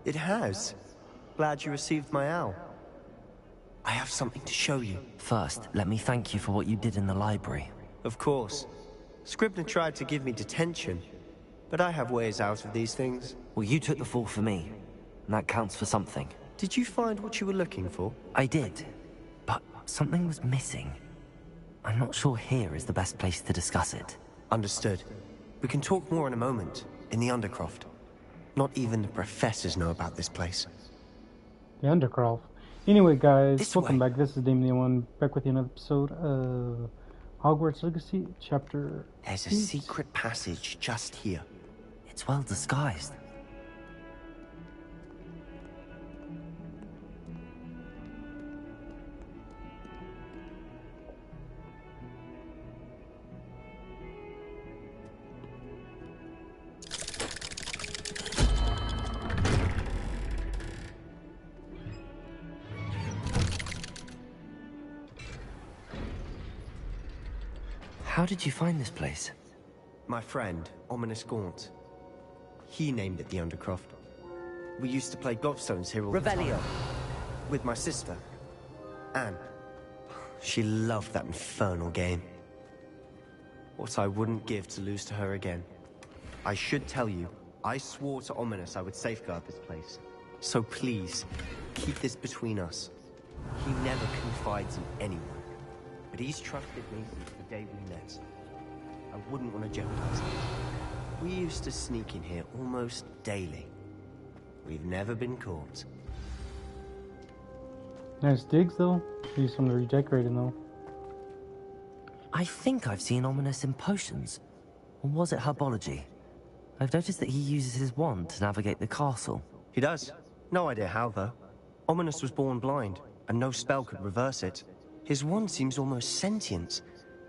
It has. Glad you received my owl. I have something to show you. First, let me thank you for what you did in the library. Of course. Scribner tried to give me detention, but I have ways out of these things. Well, you took the fall for me, and that counts for something. Did you find what you were looking for? I did, but something was missing. I'm not sure here is the best place to discuss it. Understood. We can talk more in a moment, in the Undercroft. Not even the professors know about this place. The Undercroft. Anyway, guys, This welcome way. back. This is Damien1 back with you another episode of Hogwarts Legacy, Chapter There's a 8. secret passage just here. It's well disguised. How did you find this place? My friend, Ominous Gaunt. He named it the Undercroft. We used to play gobstones here all the time. Revelio. With my sister, Anne. She loved that infernal game. What I wouldn't give to lose to her again. I should tell you, I swore to Ominous I would safeguard this place. So please, keep this between us. He never confides in anyone. But he's trusted me since the day we met. I wouldn't want to jeopardize it. We used to sneak in here almost daily. We've never been caught. Nice digs, though. Use some to redecorate it, though. I think I've seen Ominous in potions. Or was it herbology? I've noticed that he uses his wand to navigate the castle. He does. No idea how, though. Ominous was born blind, and no spell could reverse it. His wand seems almost sentient.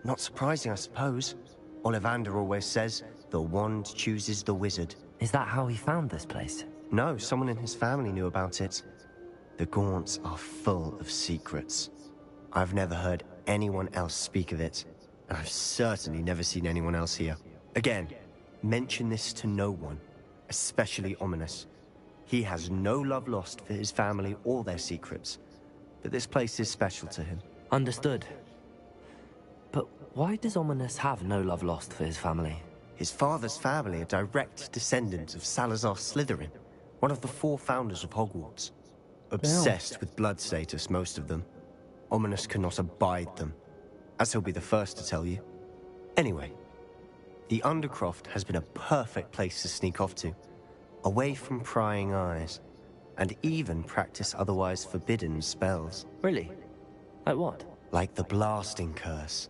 Not surprising, I suppose. Ollivander always says, the wand chooses the wizard. Is that how he found this place? No, someone in his family knew about it. The Gaunts are full of secrets. I've never heard anyone else speak of it, and I've certainly never seen anyone else here. Again, mention this to no one, especially Ominous. He has no love lost for his family or their secrets, but this place is special to him. Understood. But why does Ominous have no love lost for his family? His father's family are direct descendants of Salazar Slytherin, one of the 4 founders of Hogwarts. Obsessed with blood status, most of them. Ominous cannot abide them, as he'll be the first to tell you. Anyway, the Undercroft has been a perfect place to sneak off to, away from prying eyes, and even practice otherwise forbidden spells. Really? Like what? Like the blasting curse.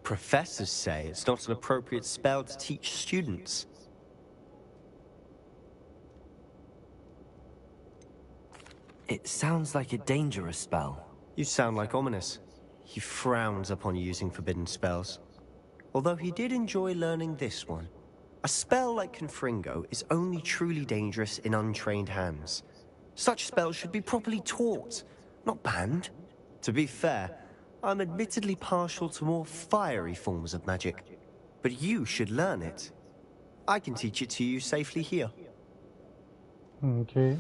Professors say it's not an appropriate spell to teach students. It sounds like a dangerous spell. You sound like Ominous. He frowns upon using forbidden spells. Although he did enjoy learning this one. A spell like Confringo is only truly dangerous in untrained hands. Such spells should be properly taught, not banned. To be fair, I'm admittedly partial to more fiery forms of magic. But you should learn it. I can teach it to you safely here. Okay.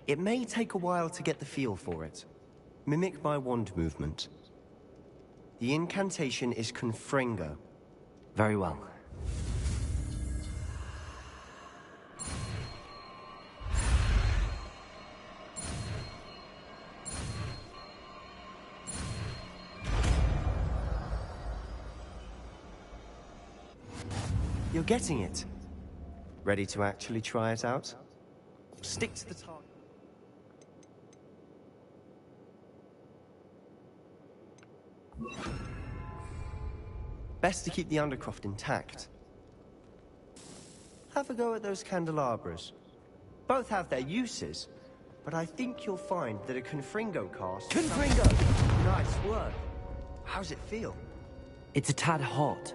It may take a while to get the feel for it. Mimic my wand movement. The incantation is Confringo. Very well. You're getting it. Ready to actually try it out? Stick to the target. Best to keep the Undercroft intact. Have a go at those candelabras. Both have their uses, but I think you'll find that a Confringo cast... Confringo! Nice work. How's it feel? It's a tad hot.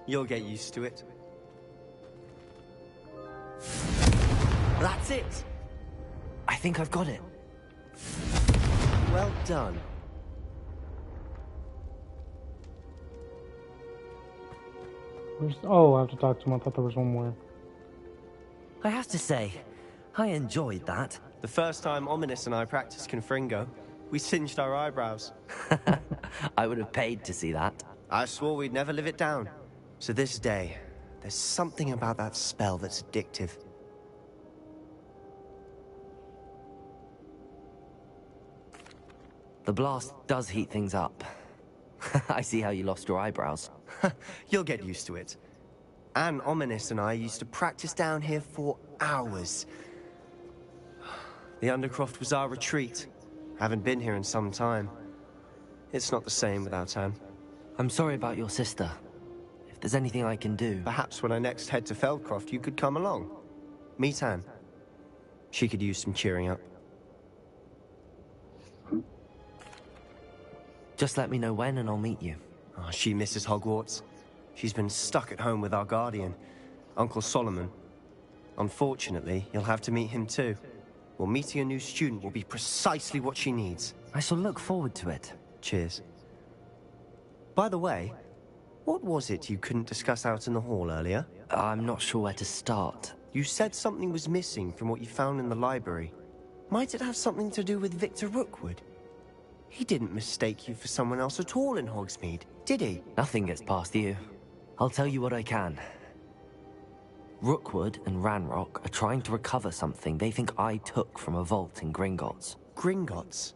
You'll get used to it. That's it! I think I've got it. Well done. Oh, I have to talk to him. I thought there was one more. I have to say, I enjoyed that. The first time Ominous and I practiced Confringo, we singed our eyebrows. I would have paid to see that. I swore we'd never live it down. To this day, there's something about that spell that's addictive. The blast does heat things up. I see how you lost your eyebrows. You'll get used to it. Anne, Ominous and I used to practice down here for hours. The Undercroft was our retreat. Haven't been here in some time. It's not the same without Anne. I'm sorry about your sister. If there's anything I can do... Perhaps when I next head to Feldcroft, you could come along. Meet Anne. She could use some cheering up. Just let me know when and I'll meet you. Oh, she misses Hogwarts. She's been stuck at home with our guardian, Uncle Solomon. Unfortunately, you'll have to meet him too. Well, meeting a new student will be precisely what she needs. I shall look forward to it. Cheers. By the way, what was it you couldn't discuss out in the hall earlier? I'm not sure where to start. You said something was missing from what you found in the library. Might it have something to do with Victor Rookwood? He didn't mistake you for someone else at all in Hogsmeade, did he? Nothing gets past you. I'll tell you what I can. Rookwood and Ranrock are trying to recover something they think I took from a vault in Gringotts. Gringotts?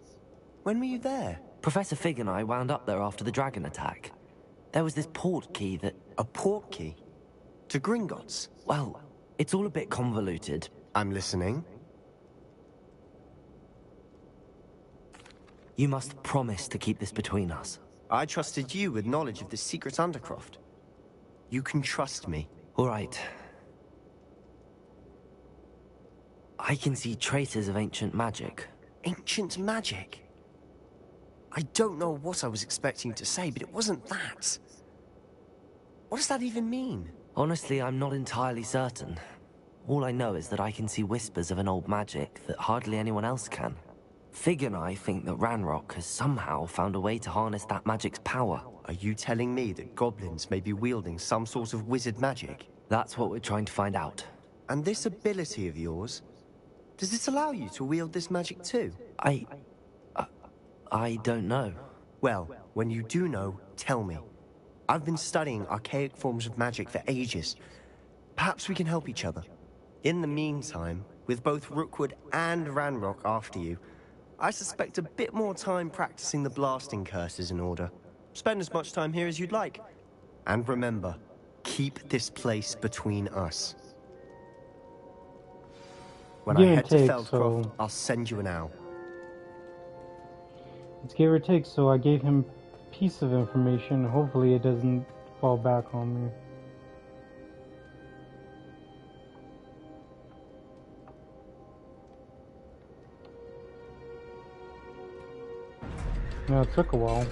When were you there? Professor Fig and I wound up there after the dragon attack. There was this port key that... A port key? To Gringotts? Well, it's all a bit convoluted. I'm listening. You must promise to keep this between us. I trusted you with knowledge of the secret Undercroft. You can trust me. All right. I can see traces of ancient magic. Ancient magic? I don't know what I was expecting to say, but it wasn't that. What does that even mean? Honestly, I'm not entirely certain. All I know is that I can see whispers of an old magic that hardly anyone else can. Fig and I think that Ranrock has somehow found a way to harness that magic's power. Are you telling me that goblins may be wielding some sort of wizard magic? That's what we're trying to find out. And this ability of yours, does it allow you to wield this magic too? I don't know. Well, when you do know, tell me. I've been studying archaic forms of magic for ages. Perhaps we can help each other. In the meantime, with both Rookwood and Ranrock after you, I suspect a bit more time practicing the blasting curse is in order. Spend as much time here as you'd like. And remember, keep this place between us. When I head to Feldcroft, I'll send you an owl. It's give or take, so I gave him a piece of information. Hopefully it doesn't fall back on me. No, it took a while.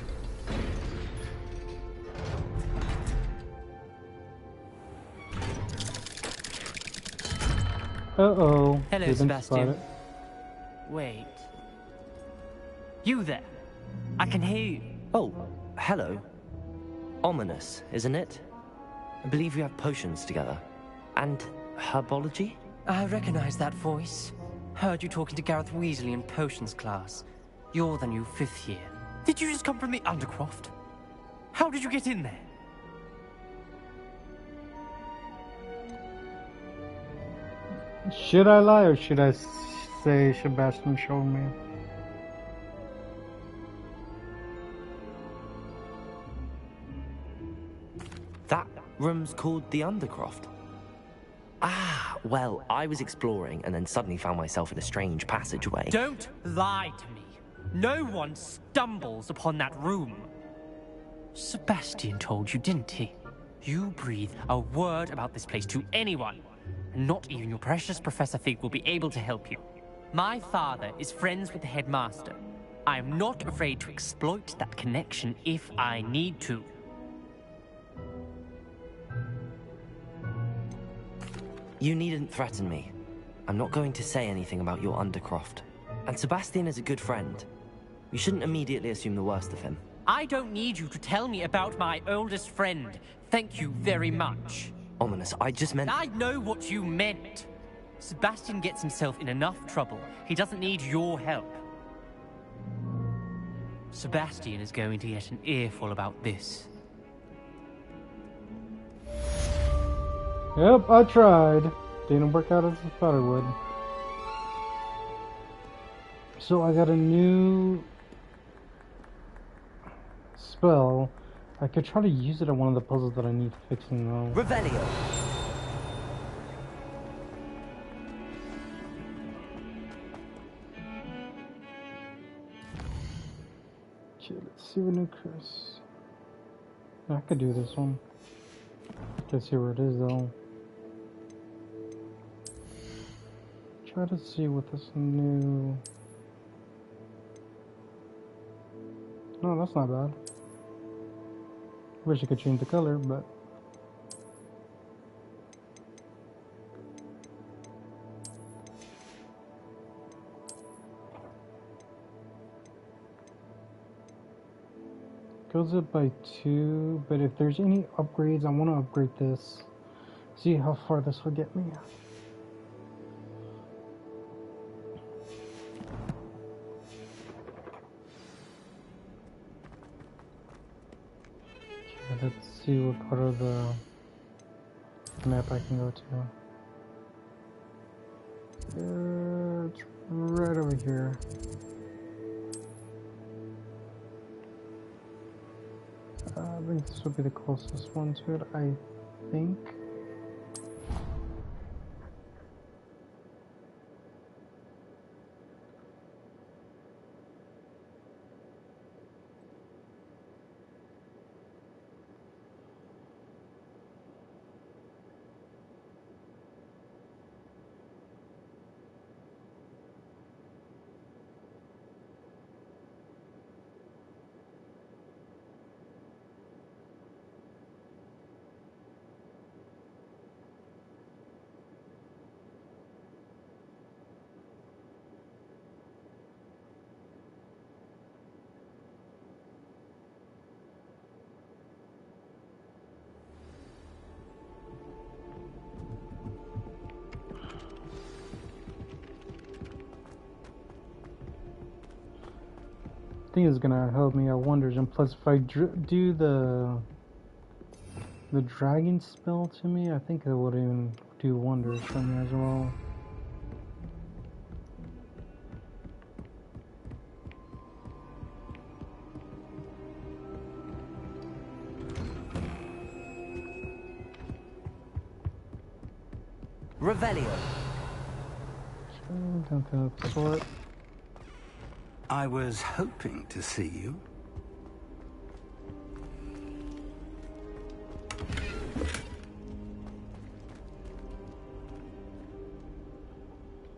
Uh-oh. Hello, Sebastian. Wait. You there? I can hear you. Oh, hello. Ominous, isn't it? I believe we have potions together. And herbology? I recognize that voice. Heard you talking to Gareth Weasley in potions class. You're the new 5th year. Did you just come from the Undercroft? How did you get in there? Should I lie or should I say Sebastian showed me? That room's called the Undercroft. Ah, well, I was exploring and then suddenly found myself in a strange passageway. Don't lie to me. No one stumbles upon that room. Sebastian told you, didn't he? You breathe a word about this place to anyone, and not even your precious Professor Fig will be able to help you. My father is friends with the headmaster. I am not afraid to exploit that connection if I need to. You needn't threaten me. I'm not going to say anything about your Undercroft. And Sebastian is a good friend. You shouldn't immediately assume the worst of him. I don't need you to tell me about my oldest friend. Thank you very much. Ominous, I just meant... I know what you meant. Sebastian gets himself in enough trouble. He doesn't need your help. Sebastian is going to get an earful about this. Yep, I tried. Didn't work out as I thought it would. So I got a new spell. I could try to use it on one of the puzzles that I need fixing though. Revelio. Okay, let's see what new curse. I could do this one. Let's see where it is though. Try to see what this new. No, that's not bad. Wish I could change the color, but goes up by 2. But if there's any upgrades, I want to upgrade this. See how far this will get me. Let's see what part of the map I can go to. It's right over here. I think this will be the closest one to it, I think. I think it's gonna help me out wonders, and plus if I do the dragon spell to me, I think it would even do wonders for me as well. Revelio. Something of the sort. I was hoping to see you.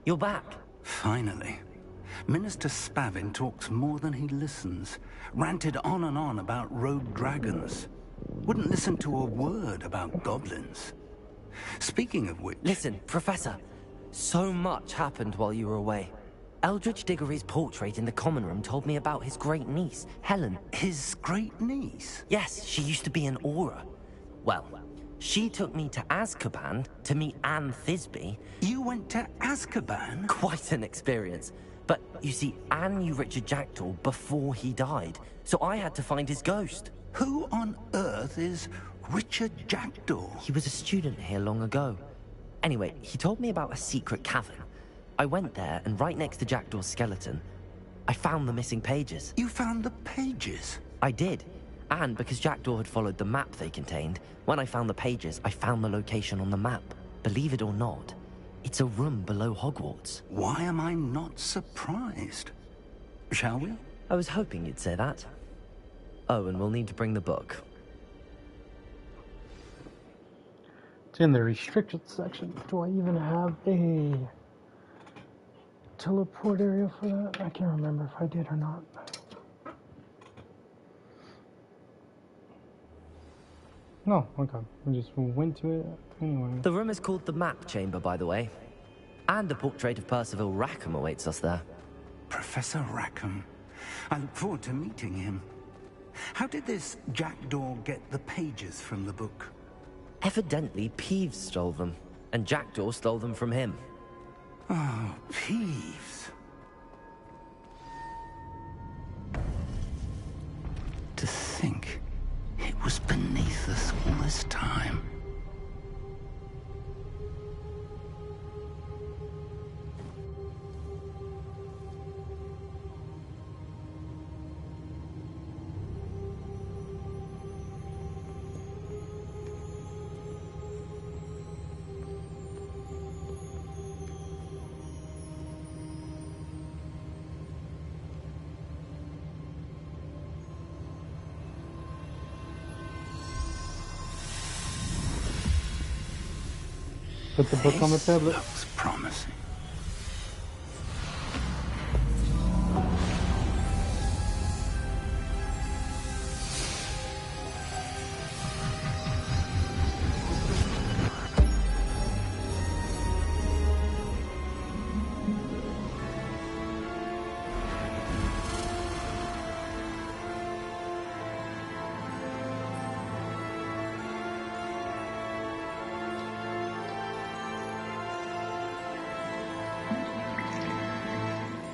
You're back. Finally. Minister Spavin talks more than he listens. Ranted on and on about rogue dragons. Wouldn't listen to a word about goblins. Speaking of which... Listen, Professor. So much happened while you were away. Eldridge Diggory's portrait in the common room told me about his great niece, Helen. His great niece? Yes, she used to be an Auror. Well, she took me to Azkaban to meet Anne Thisbe. You went to Azkaban? Quite an experience. But, you see, Anne knew Richard Jackdaw before he died, so I had to find his ghost. Who on earth is Richard Jackdaw? He was a student here long ago. Anyway, he told me about a secret cavern. I went there, and right next to Jackdaw's skeleton, I found the missing pages. You found the pages? I did. And because Jackdaw had followed the map they contained, when I found the pages, I found the location on the map. Believe it or not, it's a room below Hogwarts. Why am I not surprised? Shall we? I was hoping you'd say that. Oh, and we'll need to bring the book. It's in the restricted section. Do I even have a teleport area for that? I can't remember if I did or not. No, okay. I just went to it anyway. The room is called the Map Chamber, by the way. And a portrait of Percival Rackham awaits us there. Professor Rackham. I look forward to meeting him. How did this Jackdaw get the pages from the book? Evidently, Peeves stole them, and Jackdaw stole them from him. Oh, Peeves. To think it was beneath us all this time. Put the book on the tablet. Looks promising.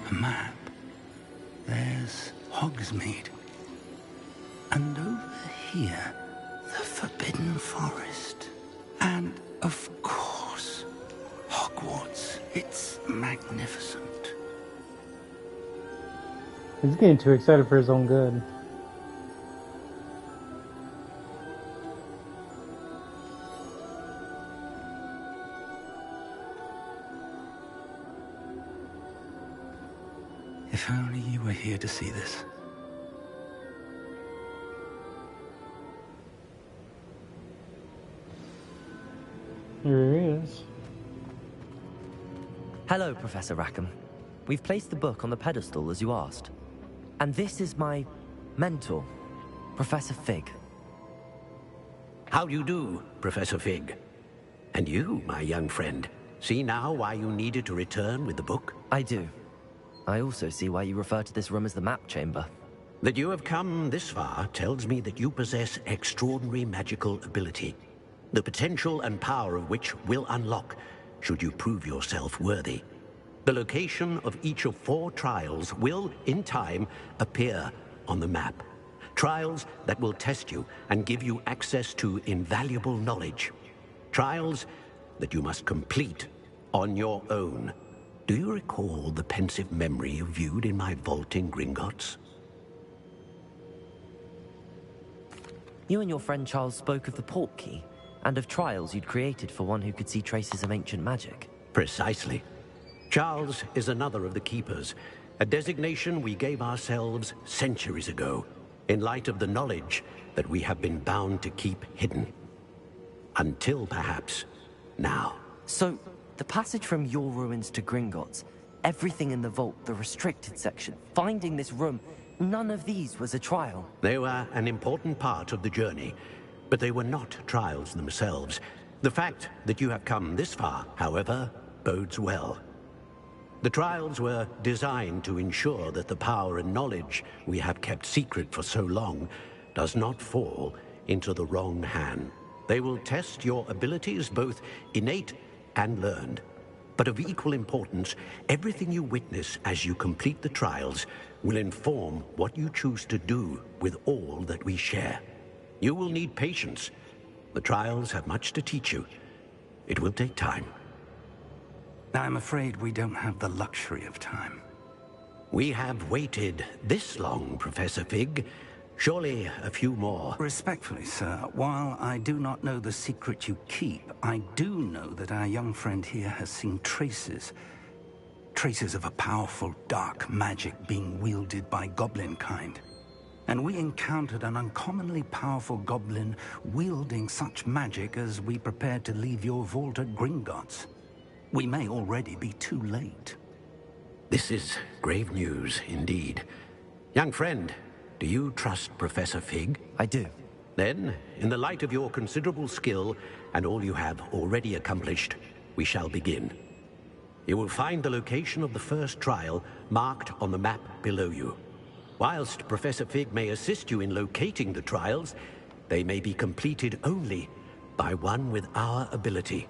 A map. There's Hogsmeade. And over here, the Forbidden Forest. And, of course, Hogwarts. It's magnificent. He's getting too excited for his own good. If only you were here to see this. Here he is. Hello, Professor Rackham. We've placed the book on the pedestal as you asked. And this is my mentor, Professor Fig. How do you do, Professor Fig? And you, my young friend, see now why you needed to return with the book? I do. I also see why you refer to this room as the map chamber. That you have come this far tells me that you possess extraordinary magical ability, the potential and power of which will unlock should you prove yourself worthy. The location of each of 4 trials will, in time, appear on the map. Trials that will test you and give you access to invaluable knowledge. Trials that you must complete on your own. Do you recall the pensive memory you viewed in my vault in Gringotts? You and your friend Charles spoke of the portkey, and of trials you'd created for one who could see traces of ancient magic. Precisely. Charles is another of the Keepers, a designation we gave ourselves centuries ago, in light of the knowledge that we have been bound to keep hidden. Until, perhaps, now. So, the passage from your ruins to Gringotts, everything in the vault, the restricted section, finding this room, none of these was a trial. They were an important part of the journey, but they were not trials themselves. The fact that you have come this far, however, bodes well. The trials were designed to ensure that the power and knowledge we have kept secret for so long does not fall into the wrong hand. They will test your abilities, both innate and learned. But of equal importance, everything you witness as you complete the trials will inform what you choose to do with all that we share. You will need patience. The trials have much to teach you. It will take time. I'm afraid we don't have the luxury of time. We have waited this long, Professor Fig. Surely a few more. Respectfully, sir, while I do not know the secret you keep, I do know that our young friend here has seen traces. Traces of a powerful dark magic being wielded by goblin kind. And we encountered an uncommonly powerful goblin wielding such magic as we prepared to leave your vault at Gringotts. We may already be too late. This is grave news indeed. Young friend, do you trust Professor Fig? I do. Then, in the light of your considerable skill and all you have already accomplished, we shall begin. You will find the location of the first trial marked on the map below you. Whilst Professor Fig may assist you in locating the trials, they may be completed only by one with our ability.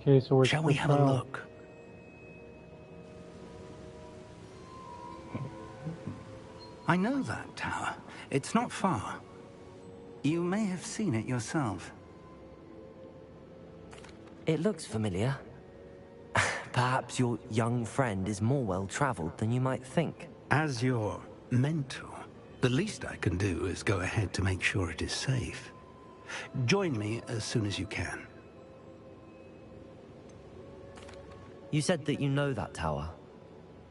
Okay, so where's Shall the we have a trial? look? I know that tower. It's not far. You may have seen it yourself. It looks familiar. Perhaps your young friend is more well-traveled than you might think. As your mentor, the least I can do is go ahead to make sure it is safe. Join me as soon as you can. You said that you know that tower.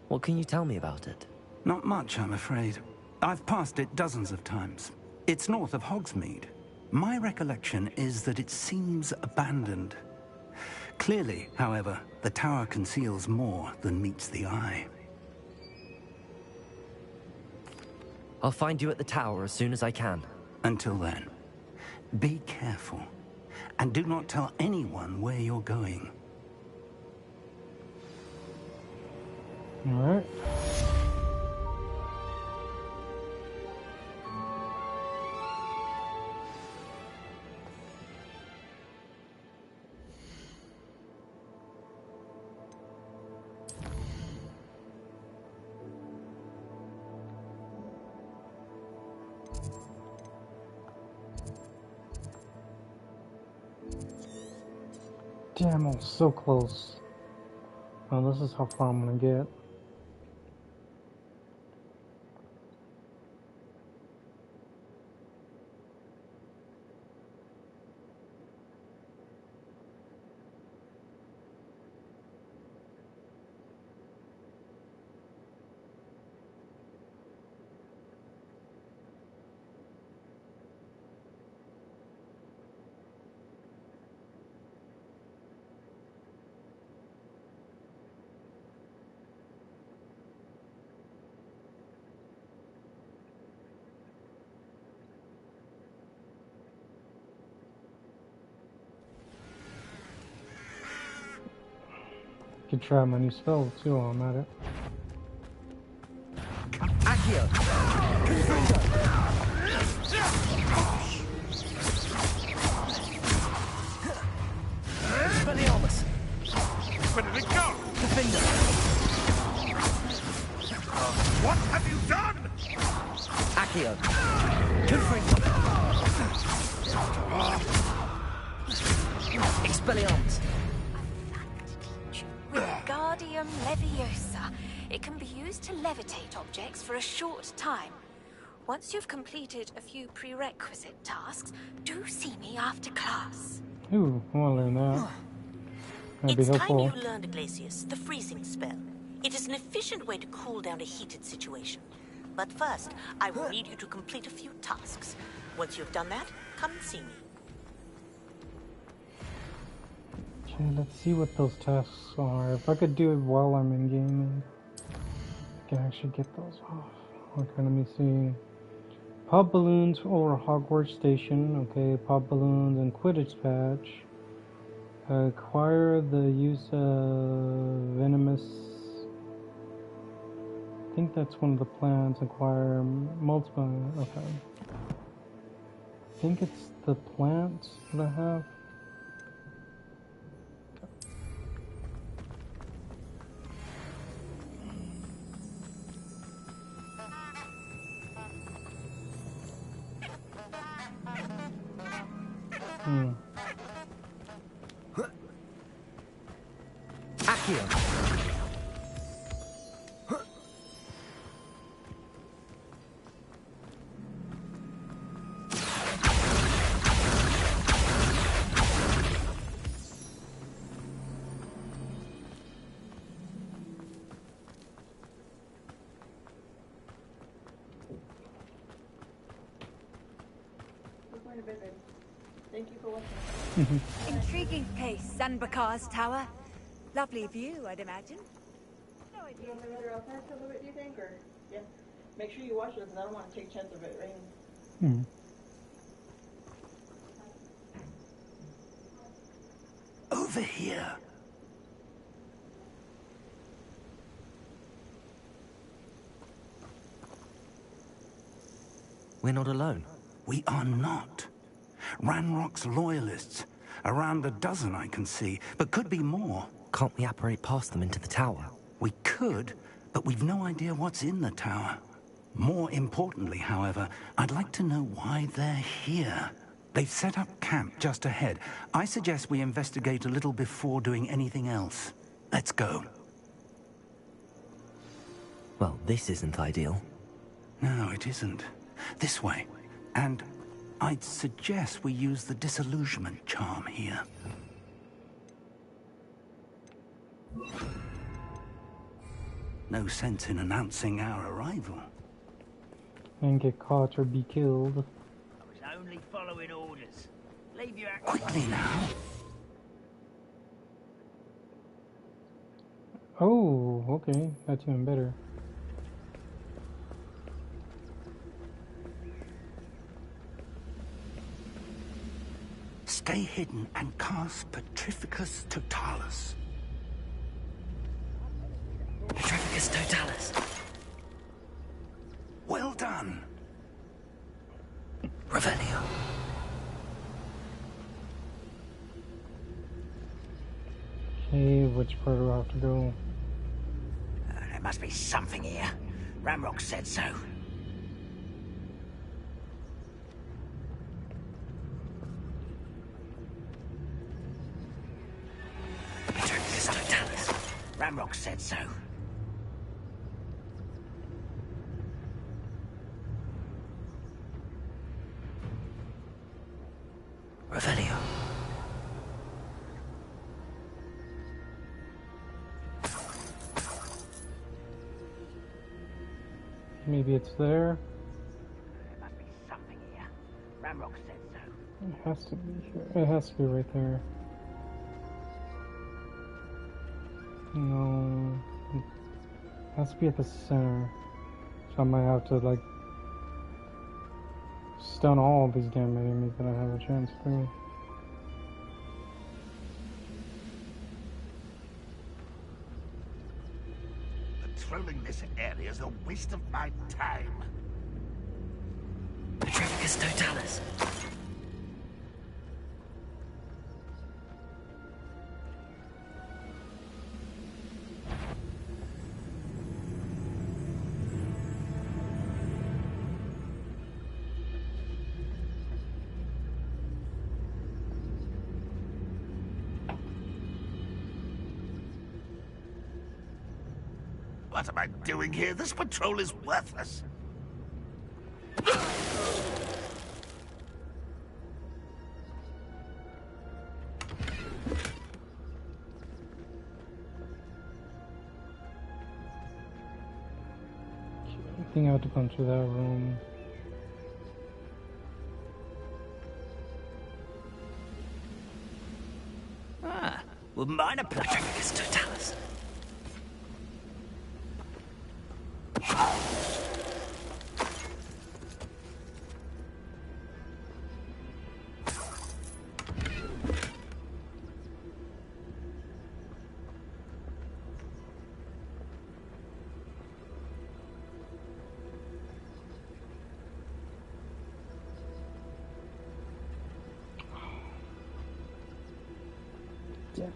What can you tell me about it? Not much, I'm afraid. I've passed it dozens of times. It's north of Hogsmeade. My recollection is that it seems abandoned. Clearly, however, the tower conceals more than meets the eye. I'll find you at the tower as soon as I can. Until then, be careful, and do not tell anyone where you're going. Alright. Damn, I was so close. Well, this is how far I'm gonna get. Could try my new spell too while I'm at it. Accio! Expelliarmus! Where did it go? Defender! What have you done? Accio! Confringo! Expelliarmus! Wingardium Leviosa. It can be used to levitate objects for a short time. Once you've completed a few prerequisite tasks, do see me after class. Ooh, I wanna learn that. That'd be It's time helpful. you learned, Iglesias, the freezing spell. It is an efficient way to cool down a heated situation. But first, I will need you to complete a few tasks. Once you've done that, come and see me. Okay, let's see what those tasks are. If I could do it while I'm in gaming, I can actually get those off. Okay, let me see. Pop balloons over Hogwarts Station. Okay, pop balloons and Quidditch patch. Acquire the use of venomous. I think that's one of the plans. Acquire multiple. Okay. I think it's the plants that I have. Accio! Thank you for watching. Intriguing place, Sanbakar's tower. Lovely view, I'd imagine. No idea. You don't think they're outside a little bit, do you think? Or, yeah. Make sure you watch it because I don't want to take a chance of it raining. Over here. We're not alone. We are not. Ranrock's loyalists, Around a dozen I can see, but could be more. Can't we apparate past them into the tower? We could, but we've no idea what's in the tower. More importantly, however, I'd like to know why they're here. They've set up camp just ahead. I suggest we investigate a little before doing anything else. Let's go. Well, this isn't ideal. No, it isn't. This way. And I'd suggest we use the disillusionment charm here. No sense in announcing our arrival. And get caught or be killed. I was only following orders. Leave your act. Quickly now. Oh, okay. That's even better. Stay hidden and cast Petrificus Totalis. Petrificus Totalis. Well done. Revelio. Okay, which part do I have to go? There must be something here. Ramrock said so. Petrificus Totalis. Ramrock said so. Revelio. Maybe it's there. There must be something here. Ramrock said so. It has to be here. It has to be right there. No. It has to be at the center. So I might have to, like, stun all these damn enemies that I have a chance to. Patrolling this area is a waste of my time. Petrificus Totalis. What am I doing here? This patrol is worthless. I think I have to come through that room. Wouldn't mind a plug. Petrificus Totalis. Damn it.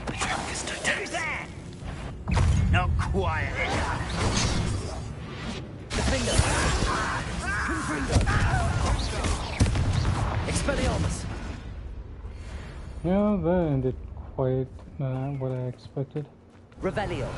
Petrificus Totalis. Not quiet. The finger. Expelliarmus. Yeah, that ended quite what I expected. Revelio.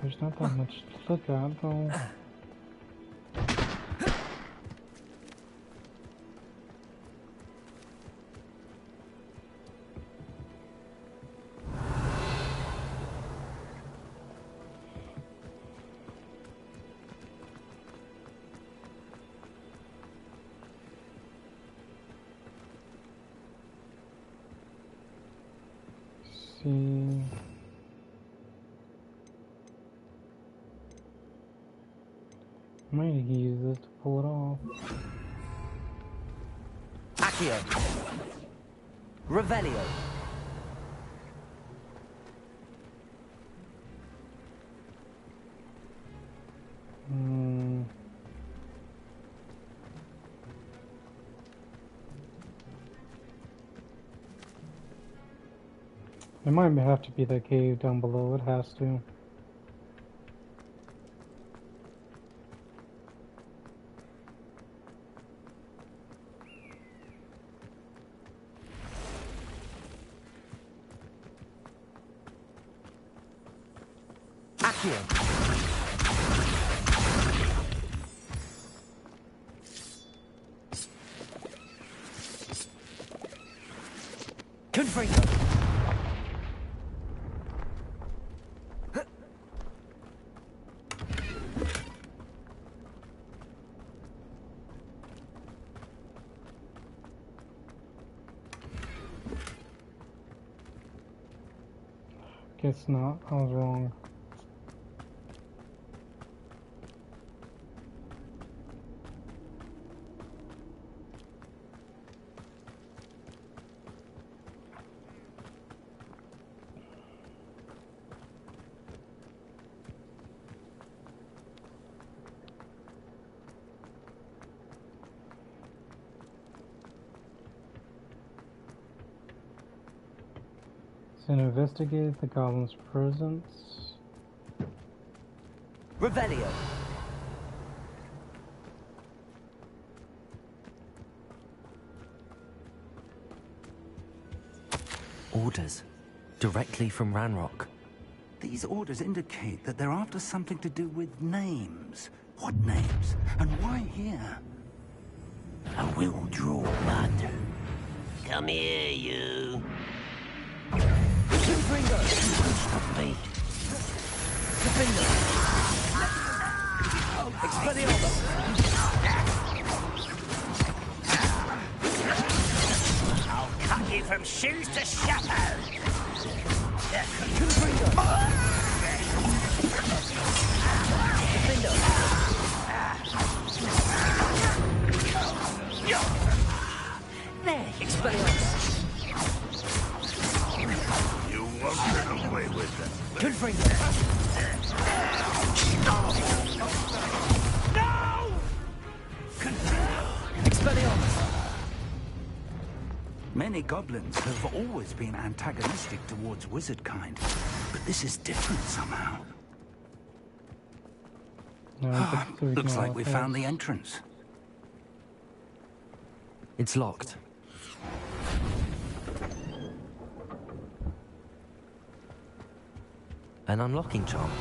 There's not that much to look at, though. see. Might use this to pull it off. Accio. Revelio. It might have to be that cave down below. It has to. Accio. Confringo. Guess not. I was wrong. So investigate the goblin's presence. Revelio. Orders. Directly from Ranrock. These orders indicate that they're after something to do with names. What names? And why here? I will draw blood. Come here, you. Confringo. Stop me. Confringo. Expelliarmus. I'll cut you from shoes to chapeau. Confringo. Confringo. There, Expelliarmus. You won't get away with that. Confringo. No! Expelliarmus. Many goblins have always been antagonistic towards wizard kind, but this is different somehow. No, Looks like we found the entrance. It's locked. An unlocking charm.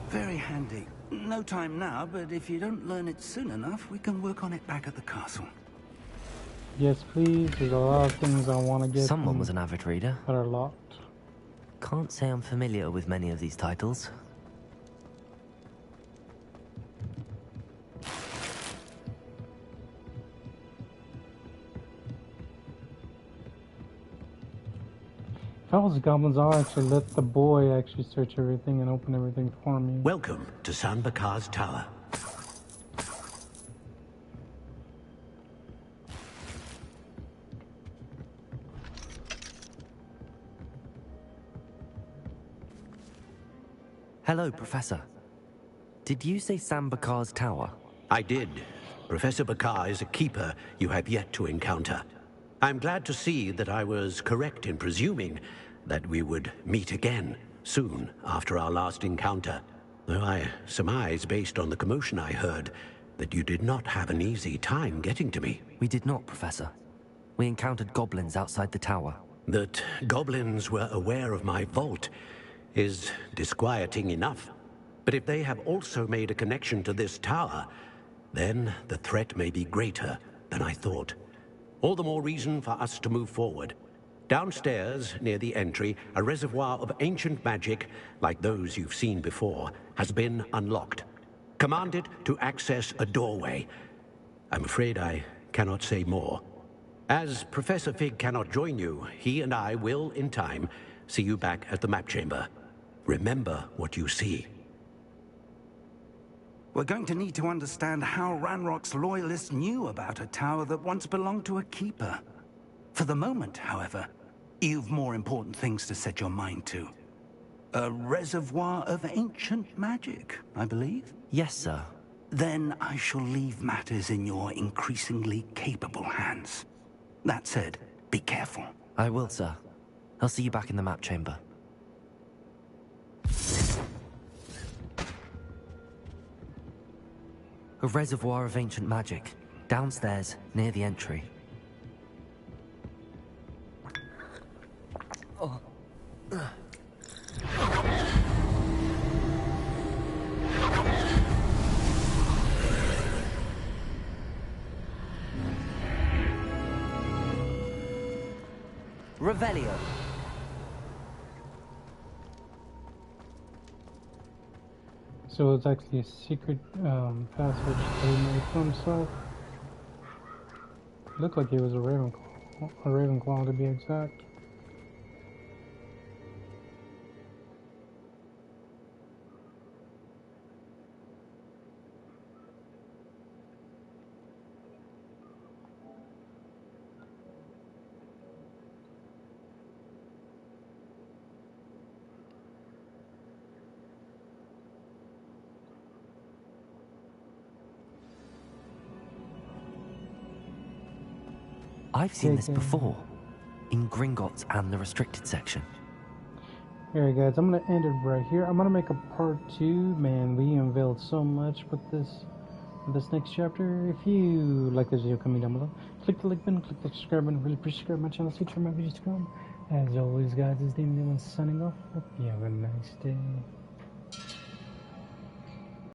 Very handy. No time now, but if you don't learn it soon enough, we can work on it back at the castle. Yes, please. There's a lot of things I want to get. Someone was an avid reader. That are locked. Can't say I'm familiar with many of these titles. If I was goblins, I'll actually let the boy actually search everything and open everything for me. Welcome to San Bakar's Tower. Hello, Professor. Did you say San Bakar's Tower? I did. Professor Bakar is a keeper you have yet to encounter. I'm glad to see that I was correct in presuming that we would meet again soon after our last encounter. Though I surmise, based on the commotion I heard, that you did not have an easy time getting to me. We did not, Professor. We encountered goblins outside the tower. That goblins were aware of my vault is disquieting enough. But if they have also made a connection to this tower, then the threat may be greater than I thought. All the more reason for us to move forward. Downstairs, near the entry, a reservoir of ancient magic, like those you've seen before, has been unlocked. Commanded to access a doorway. I'm afraid I cannot say more. As Professor Fig cannot join you, he and I will, in time, See you back at the map chamber. Remember what you see. We're going to need to understand how Ranrock's loyalists knew about a tower that once belonged to a keeper. For the moment, however, you've more important things to set your mind to. A reservoir of ancient magic, I believe? Yes, sir. Then I shall leave matters in your increasingly capable hands. That said, be careful. I will, sir. I'll see you back in the map chamber. A reservoir of ancient magic. Downstairs, near the entry. Revelio. So it's actually a secret passage that he made for himself. Looked like he was a Ravenclaw to be exact. I've seen this before, in Gringotts and the restricted section. Alright guys, I'm gonna end it right here. I'm gonna make a part 2. Man, we unveiled so much with this next chapter. If you like this video, comment down below. Click the like button, click the subscribe button. Really appreciate my channel. See you for my videos to come. As always guys, this is Demon signing off. Hope you have a nice day.